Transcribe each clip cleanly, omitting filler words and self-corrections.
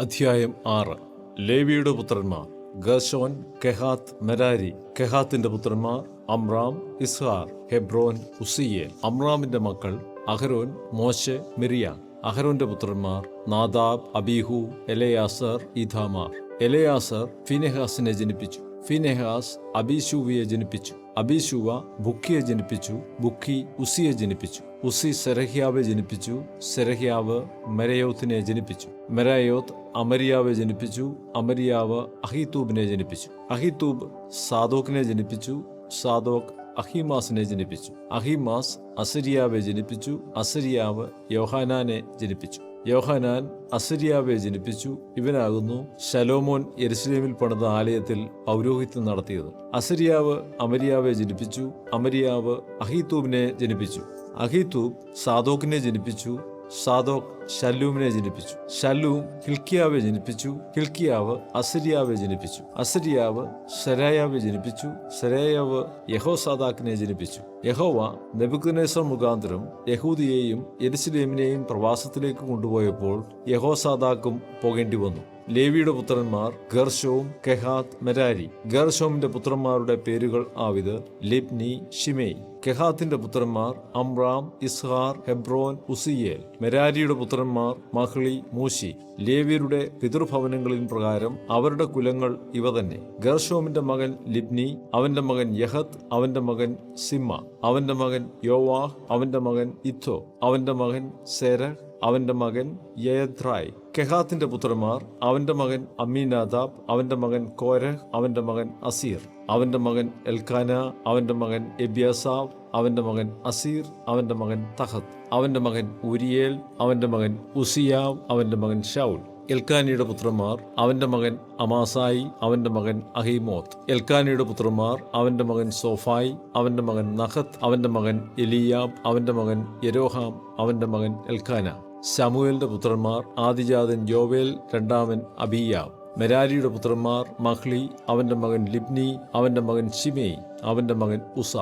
അധ്യായം 6. ലേവിയുടെ പുത്രന്മാർ ഗേർശോൻ, കെഹാത്ത്, മെരാരി. കെഹാത്തിന്റെ പുത്രന്മാർ അമ്രാം, ഇസ്ഹാർ, ഹെബ്രോൻ, ഉസിയേൽ. അമ്രാമിന്റെ മക്കൾ അഹരോൻ, മോശെ, മിരിയാം. അഹരോന്റെ പുത്രന്മാർ നാദാബ്, അബീഹു, എലെയാസർ, ഈഥാമാർ. എലെയാസർ ഫിനെഹാസിനെ ജനിപ്പിച്ചു. ഫിനെഹാസ് അബീശൂവിയെ ജനിപ്പിച്ചു. അബീശൂവ ബുക്കിയെ ജനിപ്പിച്ചു. ബുക്കി ഉസിയെ ജനിപ്പിച്ചു. ഉസി സെരഹ്യാവെ ജനിപ്പിച്ചു. സെരഹ്യാവ് മെരയോത്തിനെ ജനിപ്പിച്ചു. മെരായോത്ത് അമരിയാവെ ജനിപ്പിച്ചു. അമരിയാവ് അഹീതൂബിനെ ജനിപ്പിച്ചു. അഹീതൂബ് സാദോക്കിനെ ജനിപ്പിച്ചു. സാദോക്ക് അഹീമാസിനെ ജനിപ്പിച്ചു. അഹീമാസ് അസരിയാവെ ജനിപ്പിച്ചു. അസരിയാവ് യോഹാനാനെ ജനിപ്പിച്ചു. യോഹാനാൻ അസരിയാവെ ജനിപ്പിച്ചു. ഇവനാകുന്നു ശലോമോൻ യെരുശലേമിൽ പണിത ആലയത്തിൽ പൗരോഹിത്യം നടത്തിയത്. അസരിയാവ് അമരിയാവെ ജനിപ്പിച്ചു. അമരിയാവ് അഹീതൂബിനെ ജനിപ്പിച്ചു. അഹീതൂബ് സാദോക്കിനെ ജനിപ്പിച്ചു. സാദോക്ക് ശല്ലൂമിനെ ജനിപ്പിച്ചു. ശല്ലൂം ഹിൽക്കിയാവെ ജനിപ്പിച്ചു. ഹിൽക്കിയാവ് അസരിയാവെ ജനിപ്പിച്ചു. അസരിയാവ് സെരായാവെ ജനിപ്പിച്ചു. സെരായാവ് യഹോസാദാക്കിനെ ജനിപ്പിച്ചു. യഹോവ നെബൂഖദ്നേസർ മുഖാന്തരം യഹൂദിയെയും യെരുശലേമിനെയും പ്രവാസത്തിലേക്ക് കൊണ്ടുപോയപ്പോൾ യഹോസാദാക്കും പോകേണ്ടി വന്നു. ലേവിയുടെ പുത്രന്മാർ ഗേർശോം, കെഹാത്ത്, മെരാരി. ഗേർശോമിന്റെ പുത്രന്മാരുടെ പേരുകൾ ആവിത്: ലിബ്നി, ഷിമേയ്. കെഹാത്തിന്റെ പുത്രന്മാർ അമ്രാം, ഇസ്ഹാർ, ഹെബ്രോൻ, ഉസിയേൽ. മെരാരിയുടെ പുത്രന്മാർ മഹ്ലി, മൂശി. ലേവ്യരുടെ പിതൃഭവനങ്ങളിൽ പ്രകാരം അവരുടെ കുലങ്ങൾ ഇവ തന്നെ. ഗേർശോമിന്റെ മകൻ ലിബ്നി, അവന്റെ മകൻ യഹത്ത്, അവന്റെ മകൻ സിമ്മ, അവന്റെ മകൻ യോവാഹ്, അവന്റെ മകൻ ഇഥോ, അവന്റെ മകൻ സെരഹ്, അവന്റെ മകൻ യയദ്രായ്. കെഹാത്തിന്റെ പുത്രന്മാർ അവന്റെ മകൻ അമ്മീനാദാബ്, അവന്റെ മകൻ കോരഹ്, അവന്റെ മകൻ അസീർ, അവന്റെ മകൻ എൽക്കാന, അവന്റെ മകൻ എബ്യാസാവ്, അവന്റെ മകൻ അസീർ, അവന്റെ മകൻ തഹത്ത്, അവന്റെ മകൻ ഉരിയേൽ, അവന്റെ മകൻ ഉസിയാവ്, അവന്റെ മകൻ ശൗൽ. എൽക്കാനിയുടെ പുത്രന്മാർ അവന്റെ മകൻ അമാസായി, അവന്റെ മകൻ അഹിമോത്ത്. എൽക്കാനിയുടെ പുത്രന്മാർ അവന്റെ മകൻ സോഫായി, അവന്റെ മകൻ നഹത്ത്, അവന്റെ മകൻ എലിയാബ്, അവന്റെ മകൻ യെരോഹാം, അവന്റെ മകൻ എൽക്കാന. ശമൂവേലിന്റെ പുത്രന്മാർ ആദിജാതൻ യോവേൽ, രണ്ടാമൻ അബീയാവ്. മെരാരിയുടെ പുത്രന്മാർ മഹ്ലി, അവന്റെ മകൻ ലിബ്നി, അവന്റെ മകൻ ശിമേയ്, അവന്റെ മകൻ ഉസ,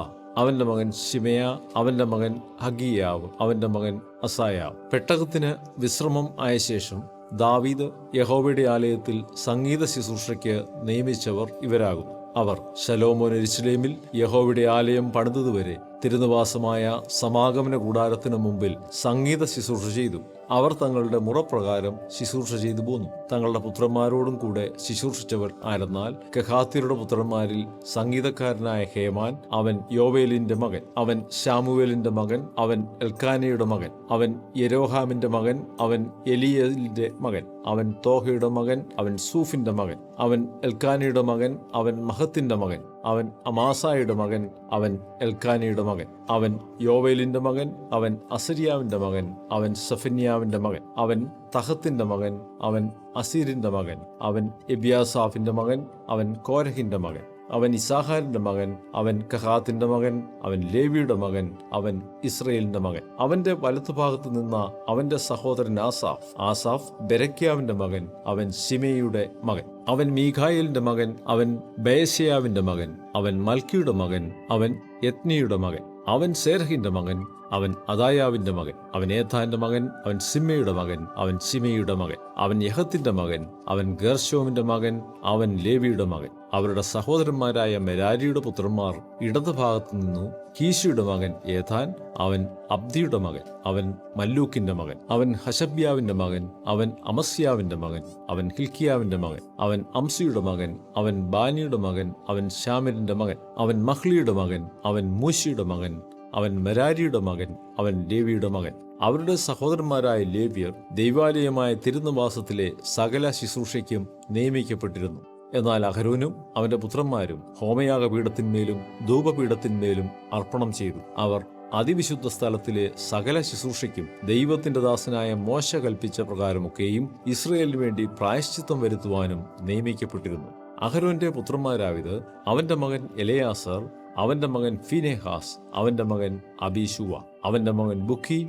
അവന്റെ മകൻ ശിമയ, അവന്റെ മകൻ ഹഗിയാവ്, അവന്റെ മകൻ അസായാവ്. പെട്ടകത്തിന് വിശ്രമം ആയ ശേഷം ദാവീദ് യഹോവയുടെ ആലയത്തിൽ സംഗീത ശുശ്രൂഷയ്ക്ക് നിയമിച്ചവർ ഇവരാകും. അവർ ശലോമോൻ യെരുശലേമിൽ യഹോവയുടെ ആലയം പണിതതുവരെ തിരുനിവാസമായ സമാഗമന കൂടാരത്തിനു മുമ്പിൽ സംഗീത ശുശ്രൂഷ ചെയ്തു. അവർ തങ്ങളുടെ മുറപ്രകാരം ശുശ്രൂഷ ചെയ്തു പോന്നു. തങ്ങളുടെ പുത്രന്മാരോടും കൂടെ ശുശ്രൂഷിച്ചവർ ആരെന്നാൽ കെഹാത്യരുടെ പുത്രന്മാരിൽ സംഗീതക്കാരനായ ഹേമാൻ, അവൻ യോവേലിന്റെ മകൻ, അവൻ ശാമുവേലിന്റെ മകൻ, അവൻ എൽക്കാനയുടെ മകൻ, അവൻ യെരോഹാമിന്റെ മകൻ, അവൻ എലിയേലിന്റെ മകൻ, അവൻ തോഹയുടെ മകൻ, അവൻ സൂഫിന്റെ മകൻ, അവൻ എൽക്കാനയുടെ മകൻ, അവൻ മഹത്തിന്റെ മകൻ, അവൻ അമാസായുടെ മകൻ, അവൻ എൽക്കാനയുടെ മകൻ, അവൻ യോവേലിന്റെ മകൻ, അവൻ അസരിയാവിന്റെ മകൻ, അവൻ സഫന്യാവിന്റെ മകൻ, അവൻ തഹത്തിന്റെ മകൻ, അവൻ അസീരിന്റെ മകൻ, അവൻ എബ്യാസാഫിന്റെ മകൻ, അവൻ കോരഹിന്റെ മകൻ, അവൻ ഇസാഹാരിന്റെ മകൻ, അവൻ കഹാത്തിന്റെ മകൻ, അവൻ ലേവിയുടെ മകൻ, അവൻ ഇസ്രയേലിന്റെ മകൻ. അവന്റെ വലത്തുഭാഗത്ത് നിന്ന അവന്റെ സഹോദരൻ ആസാഫ്. ആസാഫ് ബെരക്യാവിന്റെ മകൻ, അവൻ ശിമേയുടെ മകൻ, അവൻ മീഖായേലിന്റെ മകൻ, അവൻ ബയശയാവിന്റെ മകൻ, അവൻ മൽക്കിയുടെ മകൻ, അവൻ യത്നിയുടെ മകൻ, അവൻ സേരഹിന്റെ മകൻ, അവൻ അദായാവിന്റെ മകൻ, അവൻ ഏഥാന്റെ മകൻ, അവൻ സിമ്മയുടെ മകൻ, അവൻ ശിമയുടെ മകൻ, അവൻ യഹത്തിന്റെ മകൻ, അവൻ ഗേർശോമിന്റെ മകൻ, അവൻ ലേവിയുടെ മകൻ. അവരുടെ സഹോദരന്മാരായ മെരാരിയുടെ പുത്രന്മാർ ഇടതുഭാഗത്തു നിന്നു കീശിയുടെ മകൻ ഏഥാൻ, അവൻ അബ്ദിയുടെ മകൻ, അവൻ മല്ലൂക്കിന്റെ മകൻ, അവൻ ഹശബ്യാവിന്റെ മകൻ, അവൻ അമസ്യാവിന്റെ മകൻ, അവൻ ഹിൽക്കിയാവിന്റെ മകൻ, അവൻ അംസിയുടെ മകൻ, അവൻ ബാനിയുടെ മകൻ, അവൻ ശാമിരിന്റെ മകൻ, അവൻ മഹ്ലിയുടെ മകൻ, അവൻ മൂശിയുടെ മകൻ, അവൻ മെരാരിയുടെ മകൻ, അവൻ ലേവിയുടെ മകൻ. അവരുടെ സഹോദരന്മാരായ ലേവ്യർ ദൈവാലയമായ തിരുനിവാസത്തിലെ സകല ശുശ്രൂഷയ്ക്കും നിയമിക്കപ്പെട്ടിരുന്നു. എന്നാൽ അഹരോനും അവന്റെ പുത്രന്മാരും ഹോമയാഗപീഠത്തിന്മേലും ധൂപപീഠത്തിന്മേലും അർപ്പണം ചെയ്തു. അവർ അതിവിശുദ്ധ സ്ഥലത്തിലെ സകല ശുശ്രൂഷയ്ക്കും ദൈവത്തിന്റെ ദാസനായ മോശ കൽപ്പിച്ച പ്രകാരമൊക്കെയും ഇസ്രയേലിന് വേണ്ടി പ്രായശ്ചിത്തം വരുത്തുവാനും നിയമിക്കപ്പെട്ടിരുന്നു. അഹരോന്റെ പുത്രന്മാരാവിത്: അവന്റെ മകൻ എലെയാസർ, അവന്റെ മകൻ ഫിനെഹാസ്, അവന്റെ മകൻ അബീശുവ, അവന്റെ മകൻ ബുക്കി,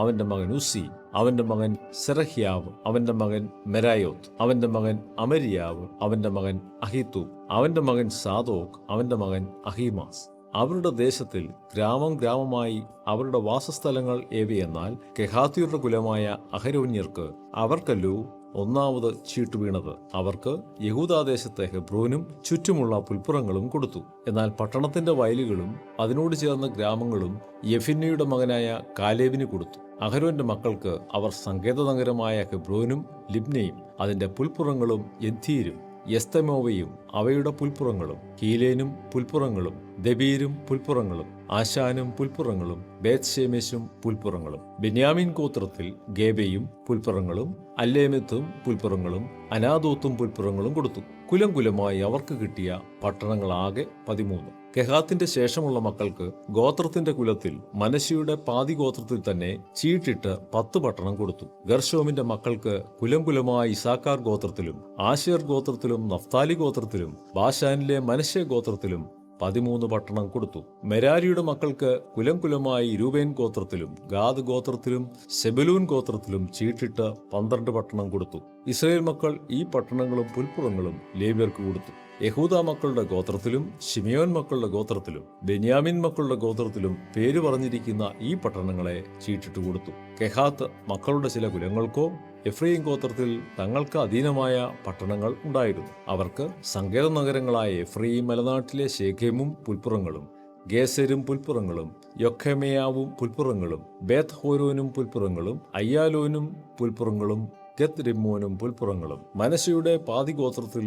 അവന്റെ മകൻ ഉസി, അവന്റെ മകൻ സെറഹ്യാവ്, അവന്റെ മകൻ മെരായോത്ത്, അവന്റെ മകൻ അമരിയാവ്, അവന്റെ മകൻ അഹീതൂബ്, അവന്റെ മകൻ സാദോക്ക്, അവന്റെ മകൻ അഹീമാസ്. അവരുടെ ദേശത്തിൽ ഗ്രാമം ഗ്രാമമായി അവരുടെ വാസസ്ഥലങ്ങൾ ഏവയെന്നാൽ കെഹാത്യരുടെ കുലമായ അഹരോന്യർക്ക് അവർക്കല്ലോ ഒന്നാമത് ചീട്ട് വീണത്. അവർക്ക് യഹൂദാദേശത്തെ ഹെബ്രോനും ചുറ്റുമുള്ള പുൽപ്പുറങ്ങളും കൊടുത്തു. എന്നാൽ പട്ടണത്തിന്റെ വയലുകളും അതിനോട് ചേർന്ന ഗ്രാമങ്ങളും യെഫുന്നെയുടെ മകനായ കാലേബിന് കൊടുത്തു. അഹരോന്റെ മക്കൾക്ക് അവർ സങ്കേത നഗരമായ ഹെബ്രോനും ലിബ്നയും അതിന്റെ പുൽപ്പുറങ്ങളും യഥീരും എസ്തെമോവയും അവയുടെ പുൽപ്പുറങ്ങളും കീലേനും പുൽപ്പുറങ്ങളും ദബീരും പുൽപ്പുറങ്ങളും ആശാനും പുൽപ്പുറങ്ങളും ബേത്ത്ശേമെശും പുൽപ്പുറങ്ങളും. ബെന്യാമീൻ ഗോത്രത്തിൽ ഗേബയും പുൽപ്പുറങ്ങളും അല്ലേമെത്തും പുൽപ്പുറങ്ങളും അനാദോത്തും പുൽപ്പുറങ്ങളും കൊടുത്തു. കുലം കുലമായി അവർക്ക് കിട്ടിയ പട്ടണങ്ങളാകെ 13. കെഹാത്തിന്റെ ശേഷമുള്ള മക്കൾക്ക് ഗോത്രത്തിന്റെ കുലത്തിൽ മനശ്ശെയുടെ പാതി ഗോത്രത്തിൽ തന്നെ ചീട്ടിട്ട് 10 പട്ടണം കൊടുത്തു. ഗർശോമിന്റെ മക്കൾക്ക് കുലം കുലമായി ഇസാക്കാർ ഗോത്രത്തിലും ആശേർ ഗോത്രത്തിലും നഫ്താലി ഗോത്രത്തിലും ബാശാനിലെ മനശ്ശെ ഗോത്രത്തിലും 13 പട്ടണം കൊടുത്തു. മെരാരിയുടെ മക്കൾക്ക് കുലം കുലമായി രൂബേൻ ഗോത്രത്തിലും ഗാദ് ഗോത്രത്തിലും സെബലൂൻ ഗോത്രത്തിലും ചീട്ടിട്ട് 12 പട്ടണം കൊടുത്തു. ഇസ്രായേൽ മക്കൾ ഈ പട്ടണങ്ങളും പുൽപ്പുറങ്ങളും ലേവ്യർക്ക് കൊടുത്തു. യഹൂദ മക്കളുടെ ഗോത്രത്തിലും ശിമിയോൻ മക്കളുടെ ഗോത്രത്തിലും ബെന്യാമിൻ മക്കളുടെ ഗോത്രത്തിലും പേര് പറഞ്ഞിരിക്കുന്ന ഈ പട്ടണങ്ങളെ ചീട്ടിട്ട് കൊടുത്തു. കെഹാത്ത് മക്കളുടെ ചില കുലങ്ങൾക്കോ എഫ്രൈം ഗോത്രത്തിൽ തങ്ങൾക്ക് അധീനമായ പട്ടണങ്ങൾ ഉണ്ടായിരുന്നു. അവർക്ക് സങ്കേത നഗരങ്ങളായ എഫ്രൈം മലനാട്ടിലെ ശേഖേമും പുൽപ്പുറങ്ങളും ഗേസരും പുൽപ്പുറങ്ങളും യൊഖെമയാവും പുൽപ്പുറങ്ങളും ബേത്ത് ഹോരോനും പുൽപ്പുറങ്ങളും അയ്യാലോനും പുൽപ്പുറങ്ങളും ഗത്ത് റിമ്മോനും പുൽപ്പുറങ്ങളും. മനശ്ശെയുടെ പാതി ഗോത്രത്തിൽ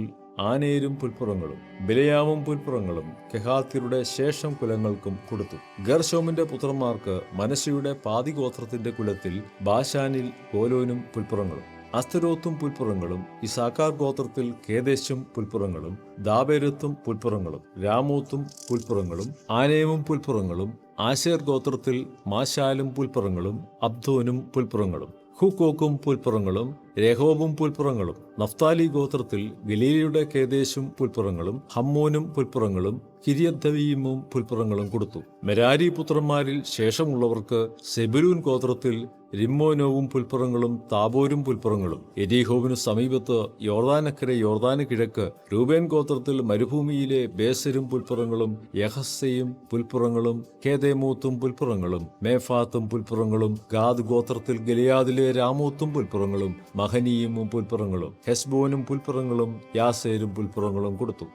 ആനേരും പുൽപ്പുറങ്ങളും ബിലയാമും പുൽപ്പുറങ്ങളും കെഹാത്യരുടെ ശേഷം കുലങ്ങൾക്കും കൊടുത്തു. ഗർശോമിന്റെ പുത്രന്മാർക്ക് മനശ്ശെയുടെ പാതി ഗോത്രത്തിന്റെ കുലത്തിൽ ബാശാനിൽ ഗോലോനും പുൽപ്പുറങ്ങളും അസ്തരോത്തും പുൽപ്പുറങ്ങളും ഇസാക്കാർ ഗോത്രത്തിൽ കേദേശും പുൽപ്പുറങ്ങളും ദാബേരത്തും പുൽപ്പുറങ്ങളും രാമോത്തും പുൽപ്പുറങ്ങളും ആനേമും പുൽപ്പുറങ്ങളും ആശേർ ഗോത്രത്തിൽ മാശാലും പുൽപ്പുറങ്ങളും അബ്ദോനും പുൽപ്പുറങ്ങളും ഹൂക്കോക്കും പുൽപ്പുറങ്ങളും രഹോബും പുൽപ്പുറങ്ങളും. നഫ്താലി ഗോത്രത്തിൽ ഗലീലയുടെ കേദേശും പുൽപ്പുറങ്ങളും ഹമ്മോനും പുൽപ്പുറങ്ങളും കിര്യത്തവീമും പുൽപ്പുറങ്ങളും കൊടുത്തു. മെരാരി പുത്രന്മാരിൽ ശേഷമുള്ളവർക്ക് സെബുലൂൻ ഗോത്രത്തിൽ റിമ്മോനോവും പുൽപ്പുറങ്ങളും താബോരും പുൽപ്പുറങ്ങളും. എരീഹോവിനു സമീപത്ത് യോർദാനക്കരെ യോർദാന് കിഴക്ക് രൂബേൻ ഗോത്രത്തിൽ മരുഭൂമിയിലെ ബേസരും പുൽപ്പുറങ്ങളും യഹസ്സയും പുൽപ്പുറങ്ങളും കേദേമോത്തും പുൽപ്പുറങ്ങളും മേഫാത്തും പുൽപ്പുറങ്ങളും. ഗാദ് ഗോത്രത്തിൽ ഗലിയാദിലെ രാമോത്തും പുൽപ്പുറങ്ങളും മഹനീയും പുൽപ്പുറങ്ങളും ഹെസ്ബോനും പുൽപ്പുറങ്ങളും യാസേരും പുൽപ്പുറങ്ങളും കൊടുത്തു.